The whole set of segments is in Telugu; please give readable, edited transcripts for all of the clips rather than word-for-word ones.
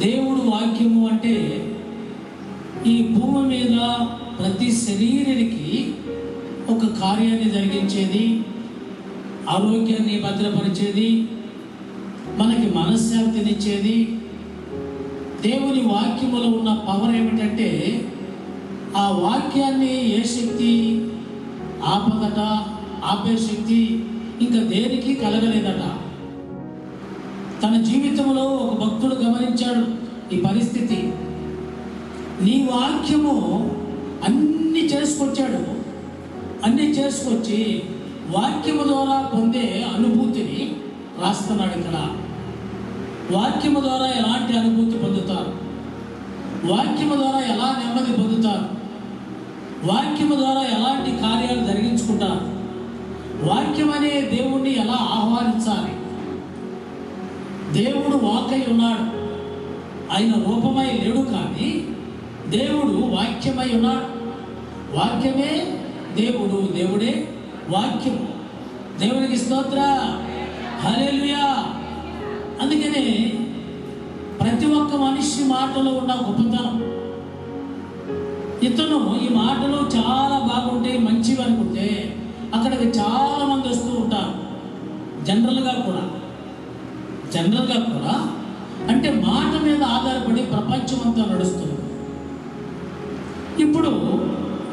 దేవుడు వాక్యము అంటే ఈ భూమి మీద ప్రతి శరీరానికి ఒక కార్యాన్ని జరిగించేది, ఆరోగ్యాన్ని భద్రపరిచేది, మనకి మనశ్శాంతినిచ్చేది. దేవుని వాక్యములో ఉన్న పవర్ ఏమిటంటే ఆ వాక్యాన్ని ఏ శక్తి ఆపదట, ఆపే శక్తి ఇంకా దేనికి కలగలేదట. తన జీవితంలో ఒక భక్తుడు గమనించాడు ఈ పరిస్థితి. నీ వాక్యము అన్నీ చేసుకొచ్చాడు, అన్నీ చేసుకొచ్చి వాక్యము ద్వారా పొందే అనుభూతిని రాస్తున్నాడు. ఇక్కడ వాక్యము ద్వారా ఎలాంటి అనుభూతి పొందుతారు, వాక్యము ద్వారా ఎలా నెమ్మది పొందుతారు, వాక్యము ద్వారా ఎలాంటి కార్యాలు జరిగించుకుంటారు, వాక్యం అనే దేవుణ్ణి ఎలా ఆహ్వానించాలి. దేవుడు వాక్యై ఉన్నాడు, ఆయన రూపమై లేడు, కానీ దేవుడు వాక్యమై ఉన్నాడు. వాక్యమే దేవుడు, దేవుడే వాక్యము. దేవునికి స్తోత్ర, హల్లెలూయా. అందుకనే ప్రతి ఒక్క మనిషి మాటలో ఉన్న గొప్పతనం, ఇతను ఈ మాటలు చాలా బాగుంటాయి, మంచివి అనుకుంటే అక్కడికి చాలా మంది వస్తూ ఉంటారు. జనరల్గా కూడా అంటే మాట మీద ఆధారపడి ప్రపంచం అంతా నడుస్తుంది. ఇప్పుడు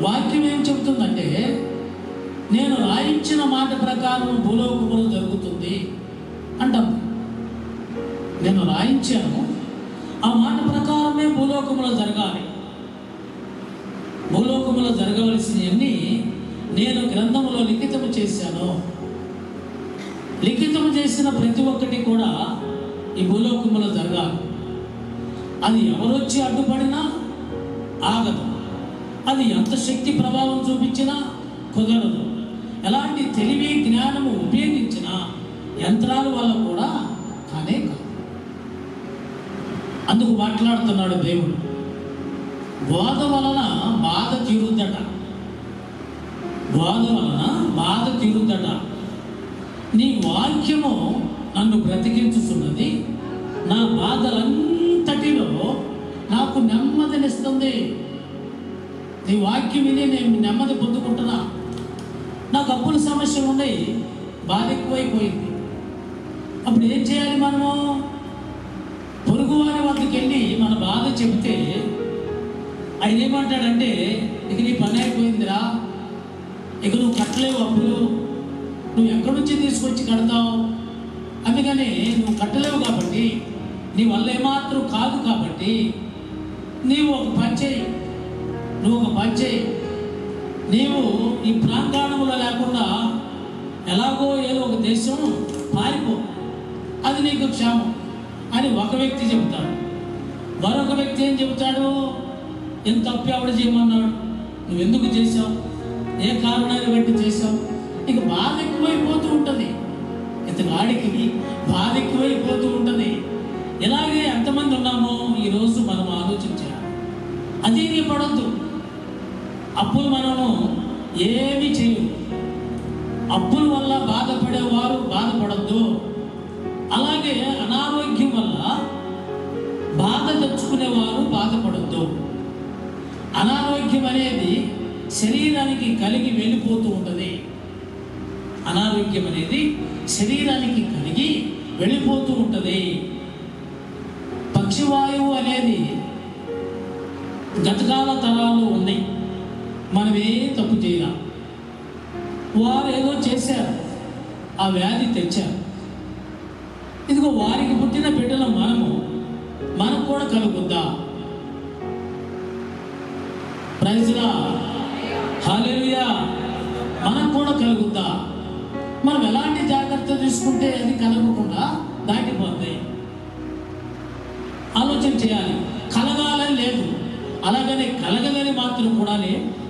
వాక్యం ఏం చెబుతుందంటే, నేను రాయించిన మాట ప్రకారం భూలోకములో జరుగుతుంది అంటాం. నేను రాయించాను, ఆ మాట ప్రకారమే భూలోకములో జరగాలి. భూలోకములో జరగవలసినవన్నీ నేను గ్రంథములో లిఖితము చేశాను. లిఖితము చేసిన ప్రతి ఒక్కటి కూడా ఈ భూలోకములో జరగాలి. అది ఎవరొచ్చి అడ్డుపడినా ఆగదు, అది ఎంత శక్తి ప్రభావం చూపించినా కుదరదు. ఎలాంటి తెలివి జ్ఞానము ఉపయోగించిన యంత్రాల వల్ల కూడా కానే కాదు. అందుకు మాట్లాడుతున్నాడు దేవుడు, బోధ వలన బాధ తీరుద్దట, బోధ వలన బాధ తీరుద్దట. నీ వాక్యము నన్ను బ్రతికించుతున్నది, నా బాధలంతటిలో నాకు నెమ్మదినిస్తుంది. నీ వాక్యం విని నేను నెమ్మది పొందుకుంటున్నా. నాకు అప్పుల సమస్యలు ఉన్నాయి, బాధ ఎక్కువైపోయింది. అప్పుడు ఏం చేయాలి? మనము పొరుగువారి వద్దకు వెళ్ళి మన బాధ చెబితే ఆయన ఏమంటాడంటే, ఇక నీ పని అయిపోయిందిరా, ఇక నువ్వు కట్టలేవు అప్పులు, నువ్వు ఎక్కడి నుంచి తీసుకొచ్చి కడతావు, అందుకని నువ్వు కట్టలేవు కాబట్టి, నీ వల్ల ఏమాత్రం కాదు కాబట్టి నీవు ఒక పని చేయి, నీవు ఈ ప్రాంగణంలో లేకుండా ఎలాగో ఏదో ఒక దేశం పారిపో, అది నీకు క్షేమం అని ఒక వ్యక్తి చెబుతాడు. మరొక వ్యక్తి ఏం చెబుతాడు, ఎంత తప్పు ఎవడు చేయమన్నాడు, నువ్వు ఎందుకు చేసావు, ఏ కారణాన్ని బట్టి చేసావు. ఇక బాధ ఎక్కువైపోతూ ఉంటుంది, ఇతగాడికి బాధ ఎక్కువైపోతూ ఉంటుంది. ఇలాగే ఎంతమంది ఉన్నామో ఈరోజు మనం ఆలోచించాలి. అధీని పడద్దు, అప్పులు మనము ఏమీ చేయవు. అప్పుల వల్ల బాధపడేవారు బాధపడద్దు. అలాగే అనారోగ్యం వల్ల బాధ తెచ్చుకునేవారు బాధపడద్దు. అనారోగ్యం అనేది శరీరానికి కలిగి వెళ్ళిపోతూ ఉంటుంది. అనారోగ్యం అనేది శరీరానికి కలిగి వెళ్ళిపోతూ ఉంటుంది. పక్షివాయువు అనేది గతకాల తరాలు ఉన్నాయి, మనమే తప్పు చేయాలి. వారు ఏదో చేశారు, ఆ వ్యాధి తెచ్చారు. ఇదిగో వారికి పుట్టిన బిడ్డలు మనకు కూడా కలుగుద్దా? ప్రైజ్ లార్డ్, హల్లెలూయా. మనకు కూడా కలుగుద్దా? మనం ఎలాంటి జాగ్రత్త తీసుకుంటే అది కలగకుండా దాటిపోద్ది. ఆలోచన చేయాలి. కలగాలని లేదు, అలాగనే కలగదని మాత్రం కూడా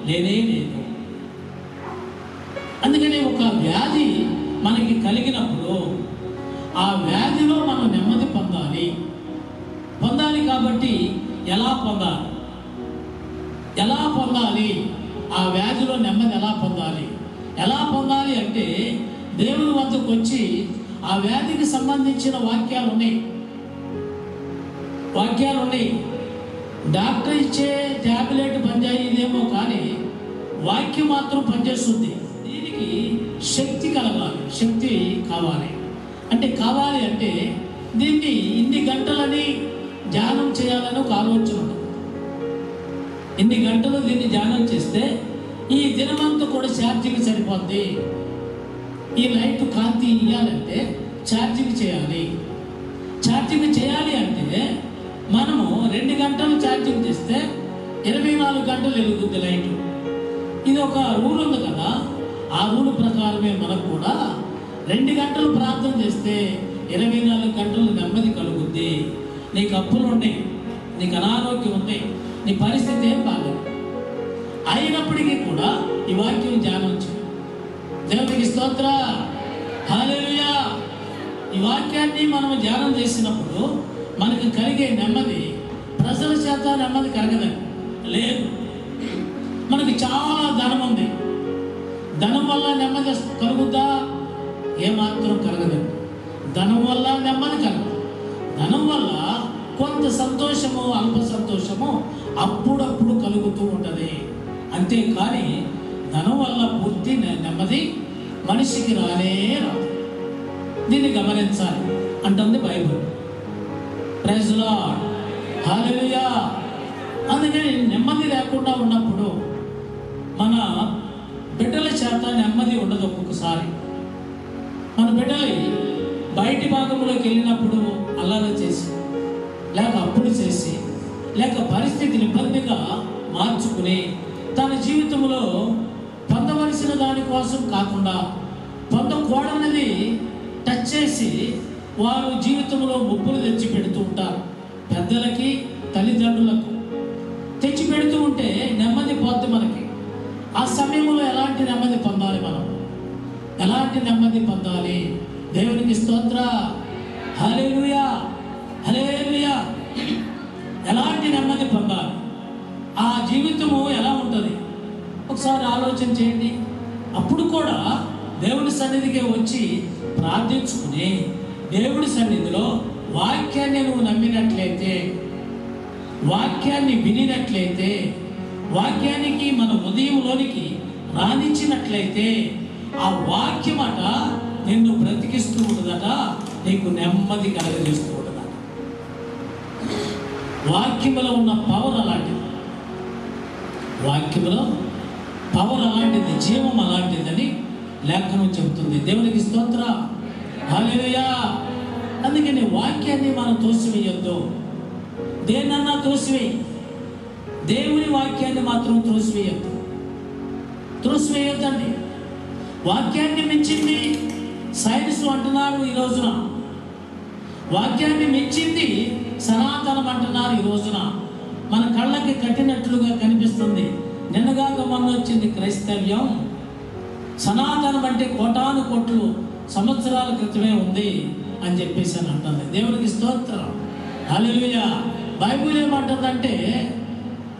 లేనే లేదు. అందుకని ఒక వ్యాధి మనకి కలిగినప్పుడు ఆ వ్యాధిలో మనం నెమ్మది పొందాలి. కాబట్టి ఎలా పొందాలి, ఆ వ్యాధిలో నెమ్మది ఎలా పొందాలి అంటే దేవుని వద్దకు వచ్చి ఆ వ్యాధికి సంబంధించిన వాక్యాలు ఉన్నాయి. వాక్యాలు ఉన్నాయి. డాక్టర్ ఇచ్చే ట్యాబ్లెట్ పనిచేయదేమో కానీ వాక్యం మాత్రం పనిచేస్తుంది. దీనికి శక్తి కలగాలి, శక్తి కావాలి. కావాలి అంటే దీన్ని ఇన్ని గంటలని ధ్యానం చేయాలని ఒక ఆలోచన ఉంటుంది. ఇన్ని గంటలు దీన్ని ధ్యానం చేస్తే ఈ దినమంతా కూడా ఛార్జింగ్ సరిపోద్ది. ఈ లైట్ కాంతి ఇవ్వాలంటే ఛార్జింగ్ చేయాలి. ఛార్జింగ్ చేయాలి అంటే మనము 2 గంటలు ఛార్జింగ్ చేస్తే 24 గంటలు వెలుగుద్ది లైట్. ఇది ఒక రూల్ ఉంది కదా, ఆ రూల్ ప్రకారమే మనకు కూడా 2 గంటలు ప్రార్థన చేస్తే 24 గంటలు నెమ్మది కలుగుద్ది. నీకు అప్పులు ఉన్నాయి, నీకు అనారోగ్యం ఉన్నాయి, నీ పరిస్థితి ఏం బాగలేదు, అయినప్పటికీ కూడా ఈ వాక్యం ధ్యానం చేయి. దేవునికి స్తోత్ర, హల్లెలూయా. ఈ వాక్యాన్ని మనం ధ్యానం చేసినప్పుడు మనకు కలిగే నెమ్మది ప్రజల చేత నెమ్మది కలగదండి. లేదు, మనకి చాలా ధనం ఉంది, ధనం వల్ల నెమ్మది కలుగుద్దా? ఏమాత్రం కలగదండి. ధనం వల్ల నెమ్మది కలగదు. ధనం వల్ల కొంత సంతోషము, అల్ప సంతోషము అప్పుడప్పుడు కలుగుతూ ఉంటుంది. అంతేకాని ధనం వల్ల పూర్తి నెమ్మది మనిషికి రానే రాదు. దీన్ని గమనించాలి అంటుంది బైబిల్. ప్రైజ్ లార్డ్, హల్లెలూయా. అందుకని నెమ్మది లేకుండా ఉన్నప్పుడు మన బిడ్డల చేత నెమ్మది ఉండదు. ఒక్కొక్కసారి మన బిడ్డలు బయటి భాగంలోకి వెళ్ళినప్పుడు అల్లరి చేసి, లేక అప్పులు చేసి, లేక పరిస్థితిని ఇబ్బందిగా మార్చుకుని తన జీవితంలో పొందవలసిన దానికోసం కాకుండా పొందకూడనిది టచ్ చేసి వారు జీవితంలో ముప్పులు తెచ్చి పెడుతూ ఉంటారు. పెద్దలకి, తల్లిదండ్రులకు తెచ్చి పెడుతూ ఉంటే నెమ్మది పోద్ది మనకి. ఆ సమయంలో ఎలాంటి నెమ్మది పొందాలి? మనం ఎలాంటి నెమ్మది పొందాలి? దేవునికి స్తోత్ర, హల్లెలూయా, హల్లెలూయా. ఎలాంటి నెమ్మది పొందాలి? ఆ జీవితము ఎలా ఉంటుంది? ఒకసారి ఆలోచన చేయండి. అప్పుడు కూడా దేవుని సన్నిధికి వచ్చి ప్రార్థించుకుని దేవుడి సన్నిధిలో వాక్యాన్ని నువ్వు నమ్మినట్లయితే, వాక్యాన్ని వినినట్లయితే, వాక్యానికి మన హృదయంలోనికి రాణించినట్లయితే ఆ వాక్యమట నిన్ను బ్రతికిస్తూ ఉంటుందట, నీకు నెమ్మది కలగజేస్తూ ఉంటుందట. వాక్యములో ఉన్న పవర్ అలాంటిది, వాక్యములో పవర్ అలాంటిది, జీవం అలాంటిదని లేఖనం చెబుతుంది. దేవునికి స్తోత్ర, హల్లెలూయా. అందుకని వాక్యాన్ని మనం తోసివేయొద్దు. దేన్నన్నా తోసివేయి, దేవుని వాక్యాన్ని మాత్రం త్రోసివేయద్దు. త్రోసివేయొద్దండి. వాక్యాన్ని మించింది సైన్స్ అంటున్నారు ఈ రోజున, వాక్యాన్ని మించింది సనాతనం అంటున్నారు ఈ రోజున. మన కళ్ళకి కట్టినట్లుగా కనిపిస్తుంది. నిన్నగాక మొన్న వచ్చింది క్రైస్తవ్యం. సనాతనం అంటే కోటాను కోట్లు సంవత్సరాల క్రితమే ఉంది అని చెప్పేసి అని అంటుంది. దేవునికి స్తోత్రం, హల్లెలూయా. బైబిల్ ఏమంటుందంటే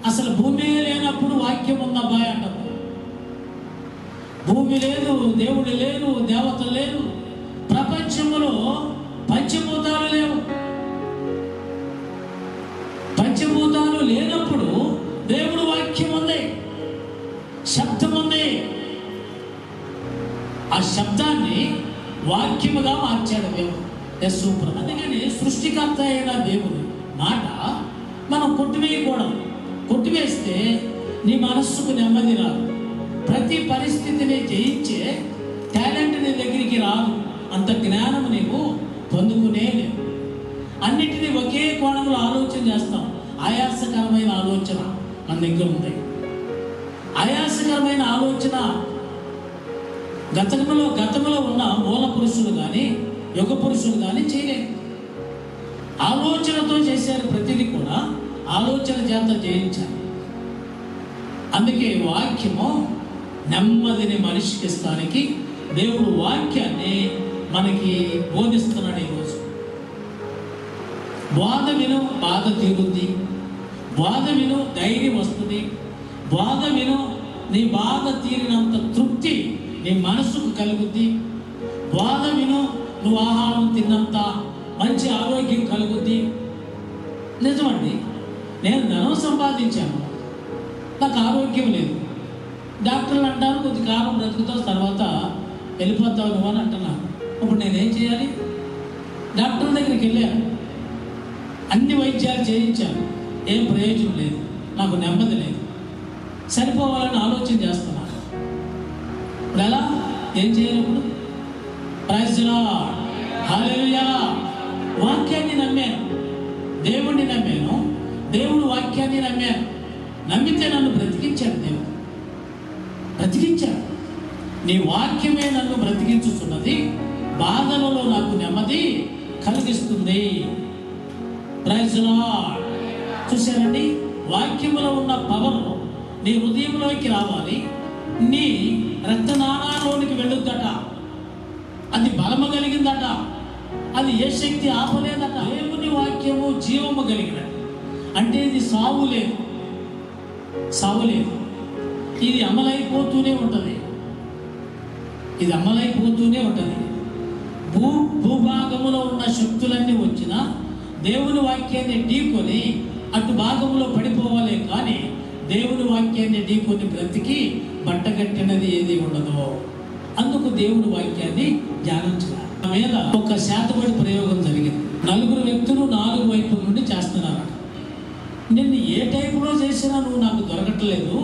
అసలు భూమి లేనప్పుడు వాక్యం ఉందబ్బాయి అంటుంది. భూమి లేదు, దేవుడు లేరు, దేవతలు లేరు, ప్రపంచంలో పంచభూతాలు లేవు. పంచభూతాలు లేనప్పుడు దేవుడు వాక్యం ఉంది, శబ్దం ఉంది. ఆ శబ్దాన్ని వాక్యముగా మార్చాడు దేవుడు. సూపర్. అందుకని సృష్టికర్త అయిన దేవుడు మాట మనం కొట్టివేయకూడదు. కొట్టివేస్తే నీ మనస్సుకు నెమ్మది రాదు. ప్రతి పరిస్థితిని జయించే టాలెంట్ నీ దగ్గరికి రాదు. అంత జ్ఞానం నీవు పొందుకునే లేవు. అన్నిటినీ ఒకే కోణంలో ఆలోచన చేస్తాం. ఆయాసకరమైన ఆలోచన మన దగ్గర ఉంది. ఆయాసకరమైన ఆలోచన గతంలో ఉన్న మూల పురుషులు కానీ యుగ పురుషులు కానీ చేయలేదు. ఆలోచనతో చేశారు. ప్రతిదీ కూడా ఆలోచన చేత జయించారు. అందుకే వాక్యము నెమ్మదిని మనిషికి ఇస్తానికి దేవుడు వాక్యాన్ని మనకి బోధిస్తున్నాడు. ఈరోజు బోధ విను, బాధ తీరుద్ది. బోధ విను, ధైర్యం వస్తుంది. బోధ విను, నీ బాధ తీరినంత తృప్తి నీ మనసుకు కలుగుద్ది. బోధ విను, నువ్వు ఆహారం తిన్నంత మంచి ఆరోగ్యం కలుగుద్ది. నిజమండి, నేను ధనం సంపాదించాను, నాకు ఆరోగ్యం లేదు. డాక్టర్లు అంటారు కొద్ది కాలం బ్రతుకుతావు, తర్వాత వెళ్ళిపోతావు నువ్వు అని అంటున్నాను. ఇప్పుడు నేనేం చేయాలి? డాక్టర్ దగ్గరికి వెళ్ళాను, అన్ని వైద్యాలు చేయించాను, ఏం ప్రయోజనం లేదు, నాకు నెమ్మది లేదు, సరిపోవాలని ఆలోచన చేస్తున్నాను. ఇప్పుడు ఎలా? ఏం చేయాలి ఇప్పుడు? ప్రైజ్ ది లార్డ్, హల్లెలూయా. వాక్యాన్ని నమ్మాను, దేవుణ్ణి నమ్మాను, దేవుడు వాక్యాన్ని నమ్మాను. నమ్మితే నన్ను బ్రతికించాడు, దేవుడు బ్రతికించాడు. నీ వాక్యమే నన్ను బ్రతికించుతున్నది, బాధలలో నాకు నెమ్మది కలిగిస్తుంది. Praise the Lord. చూశారండి, వాక్యములో ఉన్న పవర్ నీ హృదయంలోకి రావాలి, నీ రక్తనాళాలోనికి వెళ్ళొద్దట. అది బలము కలిగిందట, అది ఏ శక్తి ఆపలేదట. దేవుని వాక్యము జీవము కలిగినది అంటే ఇది సావు లేదు, సావు లేదు. ఇది అమలైపోతూనే ఉంటుంది, ఇది అమలైపోతూనే ఉంటుంది. భూభాగములో ఉన్న శక్తులన్నీ వచ్చినా దేవుని వాక్యాన్ని ఢీకొని అటు భాగంలో పడిపోవాలే కానీ దేవుని వాక్యాన్ని ఢీకొని బ్రతికి బట్టగట్టినది ఏది ఉండదు. అందుకు దేవుని వాక్యాన్ని ధ్యానించాలి. నా మీద ఒక శాతపడి ప్రయోగం జరిగింది. 4 వ్యక్తులు 4 వైపుల నుండి చేస్తున్నారు. నేను ఏ టైపులో చేసినా నువ్వు నాకు దొరకట్లేదు,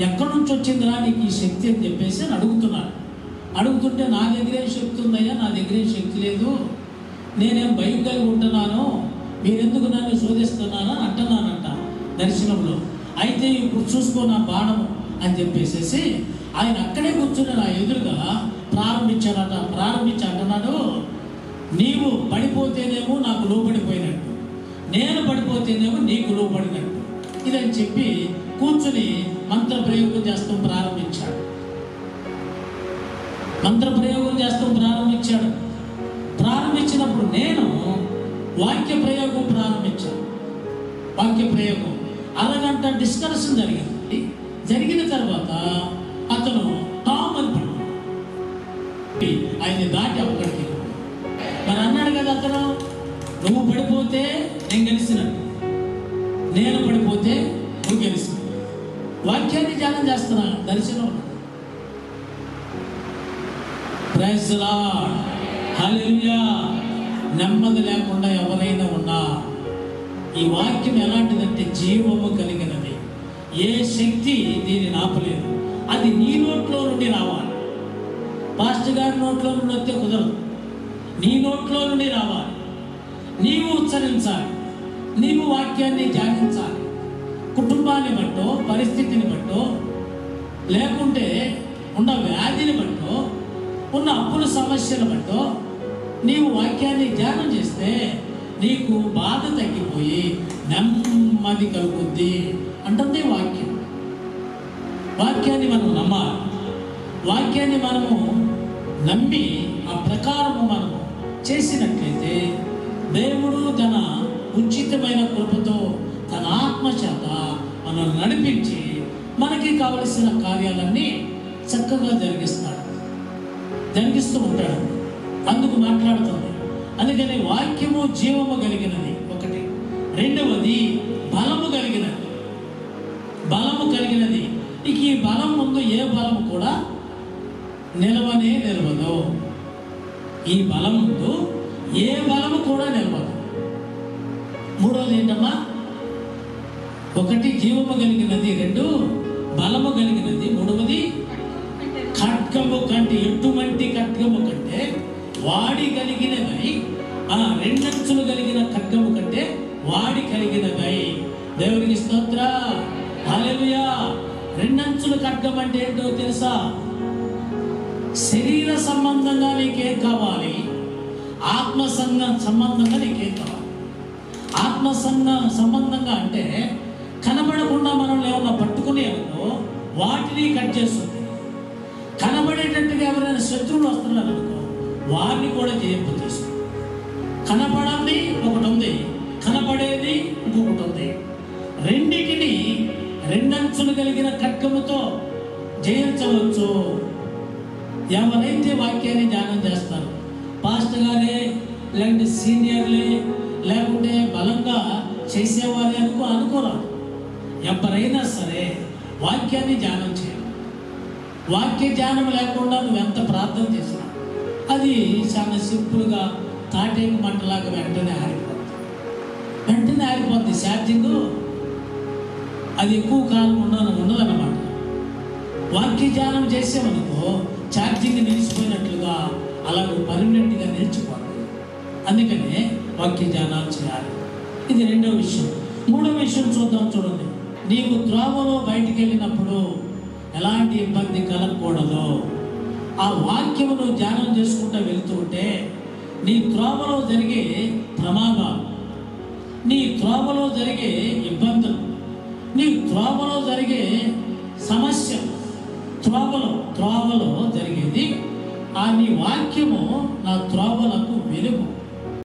ఎక్కడి నుంచి వచ్చిందిరా నీకు ఈ శక్తి అని చెప్పేసి అని అడుగుతున్నాడు. అడుగుతుంటే నా దగ్గరే శక్తి ఉందయ్యా, నా దగ్గరే శక్తి లేదు, నేనేం భయం కలిగి ఉంటున్నాను, మీరెందుకు నన్ను శోధిస్తున్నాను అంటున్నానంట దర్శనంలో. అయితే ఇప్పుడు చూసుకో నా బాణము అని చెప్పేసేసి ఆయన అక్కడే కూర్చుని నా ఎదురుగా ప్రారంభించి అంటున్నాడు, నీవు పడిపోతేనేమో నాకు లోబడిపోయినట్టు, నేను పడిపోతేనేమో నీకు లోబడినట్టు. ఇదని చెప్పి కూర్చుని మంత్రప్రయోగం చేస్తాం ప్రారంభించాడు. మంత్రప్రయోగం చేస్తాం ప్రారంభించినప్పుడు నేను వాక్య ప్రయోగం ప్రారంభించాను. వాక్య ప్రయోగం అరగంట డిస్కషన్ జరిగింది. జరిగిన తర్వాత అతను టామ్ అని పడు ఆయన దాటి అక్కడికి మరి అన్నాడు కదా అతను, నువ్వు పడిపోతే నేను గెలిచినట్టు, నేను పడిపోతే నువ్వు గెలిచినట్టు. వాక్యాన్ని ధ్యానం చేస్తున్నా దర్శనం. ప్రైజ్ ది లార్డ్, హల్లెలూయా. నెమ్మది లేకుండా ఎవరైనా ఉన్నా ఈ వాక్యం ఎలాంటిదంటే జీవము కలిగినది. ఏ శక్తి దీనిని ఆపలేదు. అది నీ నోట్లో నుండి రావాలి. పాస్టర్ గారి నోట్లో నుండి వస్తే కుదరదు, నీ నోట్లో నుండి రావాలి. నీవు ఉచ్చరించాలి, నీవు వాక్యాన్ని ధ్యానించాలి. కుటుంబాన్ని బట్టో, పరిస్థితిని బట్టో, లేకుంటే ఉన్న వ్యాధిని బట్టో, ఉన్న అప్పుల సమస్యను బట్టో నీవు వాక్యాన్ని ధ్యానం చేస్తే నీకు బాధ తగ్గిపోయి నెమ్మది కలుగుద్ది అంటుంది వాక్యం. వాక్యాన్ని మనం నమ్మాలి. వాక్యాన్ని మనము నమ్మి ఆ ప్రకారము మనము చేసినట్లయితే దేవుడు తన ఉచితమైన కృపతో తన ఆత్మ చేత మనల్ని నడిపించి మనకి కావలసిన కార్యాలన్నీ చక్కగా జరిగిస్తూ ఉంటాడు. అందుకు మాట్లాడుతుంది. అందుకని వాక్యము జీవము కలిగినది ఒకటి. రెండవది బలము కలిగినది. బలము కలిగినది. ఇక ఈ బలం ముందు ఏ బలము కూడా నిలవదు. ఈ బలం ముందు ఏ బలము కూడా నిలవదు. మూడవది ఏంటమ్మా? ఒకటి జీవము కలిగినది, 2 బలము కలిగినది, మూడవది ఖడ్గము కంటే, ఎటువంటి ఖడ్గము కంటే వాడి కలిగినదై, 2 అంచులు కలిగిన ఖడ్గము కంటే వాడి కలిగినదై. దేవునికి స్తోత్ర, హల్లెలూయా. 2 అంచుల ఖడ్గం అంటే ఏంటో తెలుసా? శరీర సంబంధంగా నీకేం కావాలి, ఆత్మ సంబంధంగా నీకేం కావాలి. ఆత్మ సంబంధంగా అంటే కనబడకుండా మనం ఏమన్నా పట్టుకునే అనుకో వాటిని కట్ చేస్తుంది. కనబడేటట్టుగా ఎవరైనా శత్రువులు వస్తున్నారు అనుకో వారిని కూడా జయింపజేస్తుంది. కనపడంది ఒకటి ఉంది, కనపడేది ఇంకొకటి ఉంది. రెండిటిని 2 అంచులు కలిగిన ఖడ్గముతో జయించవచ్చు ఎవరైతే వాక్యాన్ని ధ్యానం చేస్తారు. పాస్టర్ గారే, లేదంటే సీనియర్లే, లేకుంటే బలంగా చేసేవారే అనుకోరాదు. ఎవరైనా సరే వాక్యాన్ని ధ్యానం చేయాలి. వాక్య ధ్యానం లేకుండా నువ్వు ఎంత ప్రార్థన చేసినా అది చాలా సింపుల్గా తాటేకి మంటలాగా వెంటనే ఆరిపోద్ది. ఛార్జింగ్ అది ఎక్కువ కాలం ఉండదన్నమాట. వాక్య ధ్యానం చేసామనుకో ఛార్జింగ్ నిలిచిపోయినట్లుగా అలాగే పర్మనెంట్గా నిలిచిపోతుంది. అందుకనే వాక్య ధ్యానాలు చేయాలి. ఇది రెండవ విషయం. మూడవ విషయం చూద్దాం. చూడండి, నీవు త్రోవలో బయటికి వెళ్ళినప్పుడు ఎలాంటి ఇబ్బంది కలగకూడదు. ఆ వాక్యమును ధ్యానం చేసుకుంటూ వెళ్తూ ఉంటే నీ త్రోవలో జరిగే ప్రమాదాలు, నీ త్రోవలో జరిగే ఇబ్బందులు, నీ త్రోవలో జరిగే సమస్య, త్రోవలో జరిగేది ఆ నీ వాక్యము నా త్రోవలకు వెలుగు.